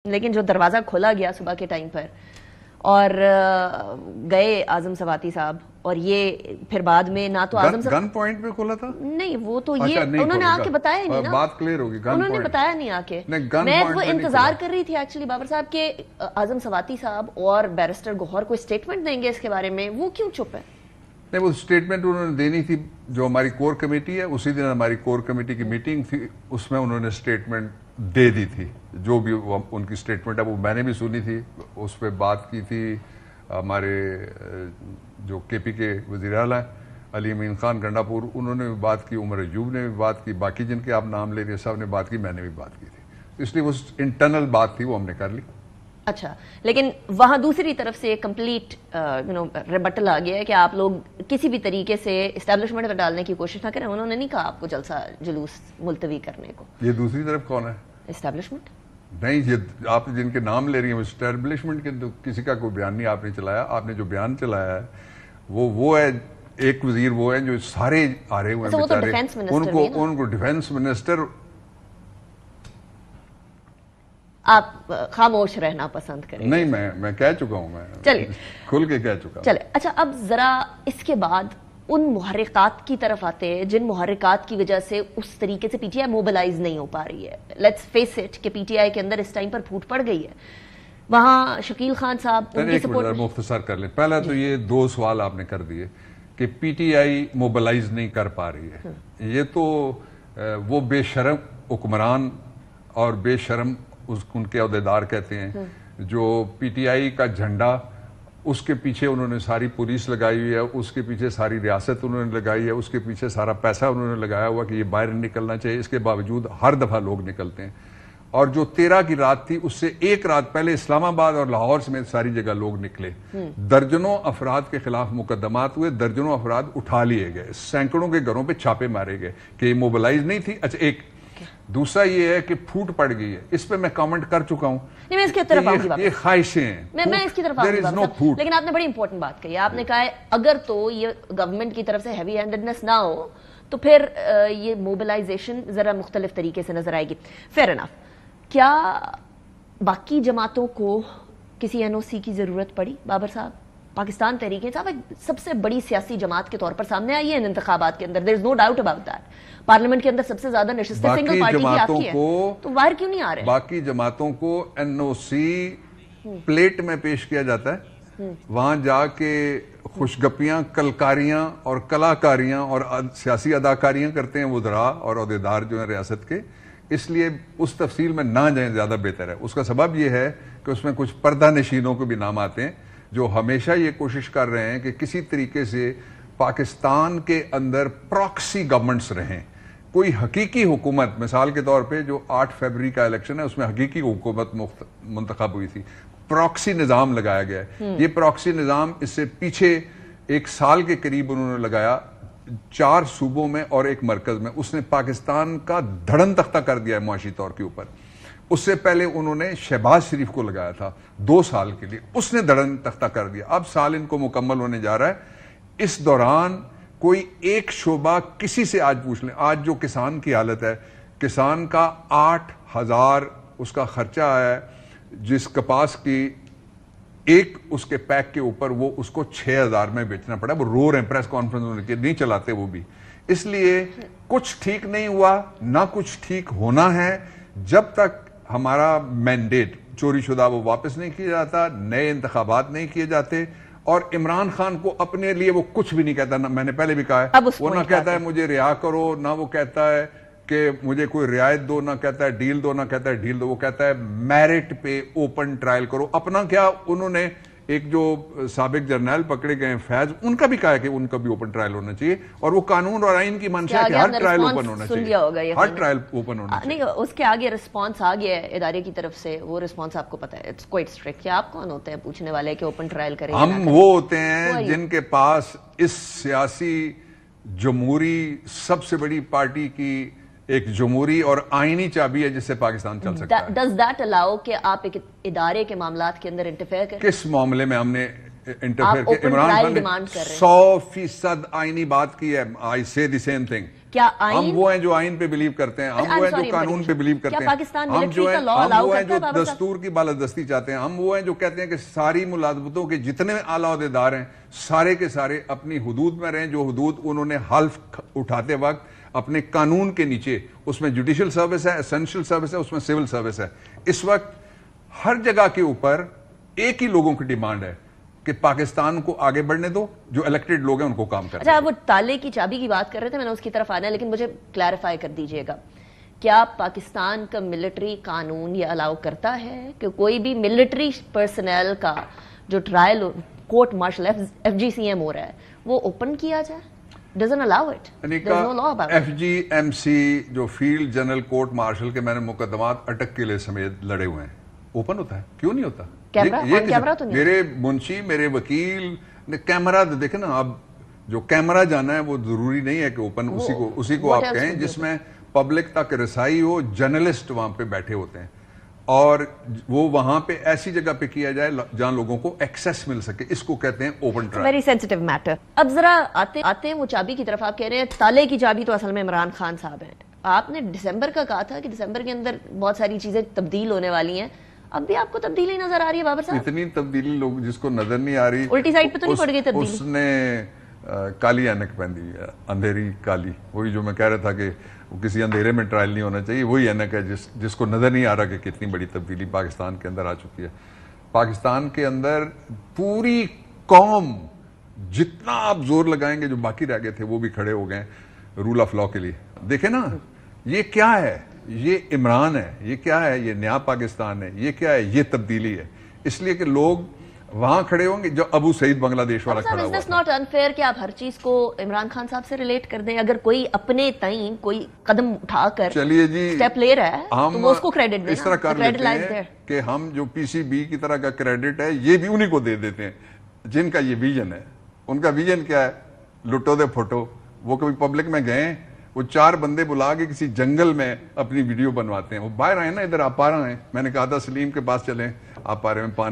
لیکن جو دروازہ کھولا گیا صبح کے ٹائم پر اور گئے اعظم سواتی صاحب، اور یہ پھر بعد میں نہ تو اعظم گن پوائنٹ پہ کھولا تھا، نہیں وہ تو یہ انہوں نے آ کے بتایا نہیں نا، بات کلیئر ہوگی، انہوں نے بتایا نہیں آ کے. میں وہ انتظار کر رہی تھی ایکچولی بابر صاحب کہ اعظم سواتی صاحب اور بیرسٹر گوہر کوئی سٹیٹمنٹ دیں گے اس کے بارے میں، وہ کیوں چپ ہے؟ نہیں، وہ سٹیٹمنٹ انہوں نے دینی تھی. جو ہماری کور کمیٹی ہے اسی دن ہماری کور کمیٹی کی میٹنگ تھی، اس میں انہوں نے سٹیٹمنٹ دے دی تھی. جو بھی ان کی سٹیٹمنٹ ہے وہ میں نے بھی سنی تھی. اس پہ بات کی تھی ہمارے جو کے پی کے وزیر اعلیٰ علی امین خان گنڈا پور، انہوں نے بھی بات کی، عمر ایوب نے بھی بات کی، باقی جن کے آپ نام لے رہے سب نے بات کی، میں نے بھی بات کی تھی. اس لیے وہ انٹرنل بات تھی، وہ ہم نے کر لی. اچھا، لیکن وہاں دوسری طرف سے کمپلیٹ ریبٹل آ گیا ہے کہ آپ لوگ کسی بھی طریقے سے اسٹیبلشمنٹ پہ ڈالنے کی کوشش نہ کریں. انہوں نے نہیں کہا آپ کو جلسہ جلوس ملتوی کرنے کو. یہ دوسری طرف کون ہے؟ اسٹیبلشمنٹ نہیں، یہ آپ جن کے نام لے رہی ہیں اسٹیبلشمنٹ کے کسی کا کوئی بیان نہیں آپ نے چلایا. آپ نے جو بیان چلایا ہے وہ ہے ایک وزیر، وہ ہے جو سارے آ رہے ہوئے ہیں ان کو ڈیفینس منسٹر. آپ خاموش رہنا پسند کریں؟ نہیں، میں کہہ چکا ہوں، میں چلیے کھل کے کہہ چکا. چلے اچھا، اب ذرا اس کے بعد ان محرکات کی طرف آتے ہیں جن محرکات کی وجہ سے اس طریقے سے پی ٹی آئی موبلائز نہیں ہو پا رہی ہے. لیٹس فیس اٹ کہ پی ٹی آئی کے اندر اس ٹائم پر پھوٹ پڑ گئی ہے. وہاں شکیل خان صاحب ان کی سپورٹ. مختصر کر لیں. پہلا تو یہ دو سوال آپ نے کر دیے کہ پی ٹی آئی موبلائز نہیں کر پا رہی ہے. یہ تو وہ بے شرم حکمران اور بے شرم ان کے عہدیدار کہتے ہیں جو پی ٹی آئی کا جھنڈا، اس کے پیچھے انہوں نے ساری پولیس لگائی ہوئی ہے، اس کے پیچھے ساری ریاست انہوں نے لگائی ہے، اس کے پیچھے سارا پیسہ انہوں نے لگایا ہوا کہ یہ باہر نکلنا چاہیے. اس کے باوجود ہر دفعہ لوگ نکلتے ہیں. اور جو 13 کی رات تھی اس سے ایک رات پہلے اسلام آباد اور لاہور سمیت ساری جگہ لوگ نکلے. درجنوں افراد کے خلاف مقدمات ہوئے، درجنوں افراد اٹھا لیے گئے، سینکڑوں کے گھروں پہ چھاپے مارے گئے کہ یہ موبلائز نہیں تھی. اچھا، ایک دوسرا یہ ہے کہ پھوٹ پڑ گئی ہے، اس پہ میں کامنٹ کر چکا ہوں. میں اس کی طرف آؤں گی، یہ خواہشیں ہیں، میں اس کی طرف آؤں گی. لیکن آپ نے بڑی امپورٹنٹ بات کہی. آپ نے کہا ہے اگر تو یہ گورنمنٹ کی طرف سے ہیوی ہینڈڈنس نہ ہو تو پھر یہ موبلائزیشن ذرا مختلف طریقے سے نظر آئے گی. Fair enough. کیا باقی جماعتوں کو کسی این او سی کی ضرورت پڑی بابر صاحب؟ پاکستان تحریک انصاف ایک سب سے بڑی سیاسی جماعت کے طور پر سامنے آئی ہے ان انتخابات کے اندر. there is no doubt about that. Parliament کے اندر سب سے زیادہ نشستیں سنگل پارٹی کی آپ کی ہے، تو باہر کیوں نہیں آ رہے؟ باقی جماعتوں کو این او سی پلیٹ میں پیش کیا جاتا ہے، وہاں جا کے خوشگپیاں، کلکاریاں اور کلاکاریاں اور سیاسی اداکاریاں کرتے ہیں وزراء اور عہدیدار جو ہیں ریاست کے. اس لیے اس تفصیل میں نہ جائیں زیادہ بہتر ہے. اس کا سبب یہ ہے کہ اس میں کچھ پردہ نشینوں کو بھی نام آتے ہیں جو ہمیشہ یہ کوشش کر رہے ہیں کہ کسی طریقے سے پاکستان کے اندر پراکسی گورنمنٹس رہیں. کوئی حقیقی حکومت، مثال کے طور پہ جو 8 فروری کا الیکشن ہے اس میں حقیقی حکومت منتخب ہوئی تھی، پراکسی نظام لگایا گیا ہے. یہ پراکسی نظام اس سے پیچھے 1 سال کے قریب انہوں نے لگایا 4 صوبوں میں اور 1 مرکز میں. اس نے پاکستان کا دھڑن تختہ کر دیا ہے معاشی طور کے اوپر. اس سے پہلے انہوں نے شہباز شریف کو لگایا تھا 2 سال کے لیے، اس نے دھڑن تختہ کر دیا. اب سال ان کو مکمل ہونے جا رہا ہے. اس دوران کوئی ایک شعبہ کسی سے آج پوچھ لیں، آج جو کسان کی حالت ہے، کسان کا 8,000 اس کا خرچہ ہے، جس کپاس کی ایک اس کے پیک کے اوپر وہ اس کو 6,000 میں بیچنا پڑا. وہ رو رہے ہیں، پریس کانفرنس نہیں چلاتے وہ بھی. اس لیے کچھ ٹھیک نہیں ہوا، نہ کچھ ٹھیک ہونا ہے جب تک ہمارا مینڈیٹ چوری شدہ وہ واپس نہیں کیا جاتا، نئے انتخابات نہیں کیے جاتے. اور عمران خان کو اپنے لیے وہ کچھ بھی نہیں کہتا. میں نے پہلے بھی کہا ہے، وہ نہ کہتا ہے مجھے رہا کرو، نہ وہ کہتا ہے کہ مجھے کوئی رعایت دو، نہ کہتا ہے ڈیل دو، نہ کہتا ہے ڈیل دو. وہ کہتا ہے میرٹ پہ اوپن ٹرائل کرو. اپنا کیا، انہوں نے ایک جو سابق جرنیل پکڑے گئے فیض، ان کا بھی کہا ہے کہ ان کا بھی اوپن ٹرائل ہونا چاہیے. اور وہ قانون اور آئین کی منشا ہے کہ ہر ٹرائل اوپن ہونا چاہیے، ہر ٹرائل اوپن ہونا چاہیے. نہیں، اس کے آگے رسپانس آ گیا ہے ادارے کی طرف سے. وہ رسپانس آپ کو پتا ہے، اٹس کوائٹ اسٹرکٹ. کیا آپ کون ہوتے ہیں پوچھنے والے کہ اوپن ٹرائل کریں؟ ہم وہ ہوتے ہیں جن کے پاس اس سیاسی جمہوری سب سے بڑی پارٹی کی ایک جمہوری اور آئینی چابی ہے جس سے پاکستان چل سکتا ہے. ڈز دیٹ الاؤ کہ آپ ایک ادارے کے معاملات کے اندر انٹرفیئر کریں؟ کس معاملے میں ہم نے انٹرفیئر کیا؟ عمران خان نے 100% آئینی بات کی ہے. آئی سے دی سیم تھنگ. کیا ہم وہ ہیں جو آئین پہ بلیو کرتے ہیں, ہم وہ ہیں جو قانون پہ بلیو کرتے ہیں, ہم وہ ہیں جو دستور کی بالادستی چاہتے ہیں, ہم وہ ہیں جو کہتے ہیں کہ ساری ملازمتوں کے جتنے اعلیٰ عہدیدار ہیں سارے کے سارے اپنی حدود میں رہیں, جو حدود انہوں نے حلف اٹھاتے وقت اپنے قانون کے نیچے, اس میں جوڈیشل سروس ہے, اسینشل سروس ہے, اس میں سول سروس ہے. اس وقت ہر جگہ کے اوپر ایک ہی لوگوں کی ڈیمانڈ ہے کہ پاکستان کو آگے بڑھنے دو, جو الیکٹڈ لوگ ہیں ان کو کام کرنے دو. اچھا, وہ تالے کی چابی کی بات کر رہے تھے, میں نے اس کی طرف آنا ہے, لیکن مجھے کلیریفائی کر دیجئے گا, کیا پاکستان کا ملٹری قانون یہ الاؤ کرتا ہے کہ کوئی بھی ملٹری پرسنل کا جو ٹرائل کورٹ مارشل ایف جی سی ایم ہو رہا ہے وہ اوپن کیا جائے؟ doesn't allow it. There's no law about it. F G M C جو field general court marshal K میں نے مقدمات اٹک کے لئے سمیت لڑے ہوئے ہیں, اوپن ہوتا ہے, کیوں نہیں ہوتا؟ کیمرہ تو نہیں, میرے منشی, میرے وکیل نے کیمرہ دیکھیں نا, اب جو کیمرہ جانا ہے وہ ضروری نہیں ہے کہ اوپن اسی کو آپ کہیں جس میں پبلک تک رسائی ہو, جرنلسٹ وہاں پہ بیٹھے ہوتے ہیں, اور وہ وہاں پہ ایسی جگہ پہ کیا جائے جہاں لوگوں کو ایکسیس مل سکے, اس کو کہتے ہیں open trial. Very sensitive matter. اب ذرا آتے ہیں وہ چابی کی طرف. آپ کہہ رہے ہیں تالے کی چابی تو اصل میں عمران خان صاحب ہیں. آپ نے دسمبر کا کہا تھا کہ دسمبر کے اندر بہت ساری چیزیں تبدیل ہونے والی ہیں, اب بھی آپ کو تبدیلی نظر آ رہی ہے بابر صاحب؟ اتنی تبدیلی لوگ جس کو نظر نہیں آ رہی, الٹی سائڈ پہ تو نہیں پڑ گئی تبدیلی؟ اس نے کالی اینک پہنی ہے, اندھیری کالی, وہی جو میں کہہ رہا تھا کہ کسی اندھیرے میں ٹرائل نہیں ہونا چاہیے, وہی اینک ہے جس کو نظر نہیں آ رہا کہ کتنی بڑی تبدیلی پاکستان کے اندر آ چکی ہے. پاکستان کے اندر پوری قوم, جتنا آپ زور لگائیں گے, جو باقی رہ گئے تھے وہ بھی کھڑے ہو گئے رول آف لا کے لیے. دیکھیں نا, یہ کیا ہے, یہ عمران ہے, یہ کیا ہے, یہ نیا پاکستان ہے, یہ کیا ہے, یہ تبدیلی ہے. اس لیے کہ لوگ وہاں کھڑے ہوں گے جو ابو سعید بنگلہ دیش والا کھڑا ہوا. It's not unfair کہ آپ ہر چیز کو عمران خان صاحب سے ریلیٹ کر دیں. اگر کوئی اپنے تئیں کوئی قدم اٹھا کر چلیے جی سٹیپ لے رہا ہے تو وہ اس کو کریڈٹ دیں, اس طرح کر لیتے ہیں کہ ہم جو پی سی بی کی طرح کا کریڈٹ ہے یہ بھی انہی کو دے دیتے ہیں جن کا یہ ویژن ہے. ان کا ویژن کیا ہے, لٹو دے پھوٹو. وہ کبھی پبلک میں گئے, وہ 4 بندے بلا کے کسی جنگل میں اپنی ویڈیو بنواتے ہیں, وہ باہر آئے نا, ادھر آپ آ رہے ہیں, میں نے کہا تھا سلیم کے پاس چلیں, آپ آ رہے ہیں, پانی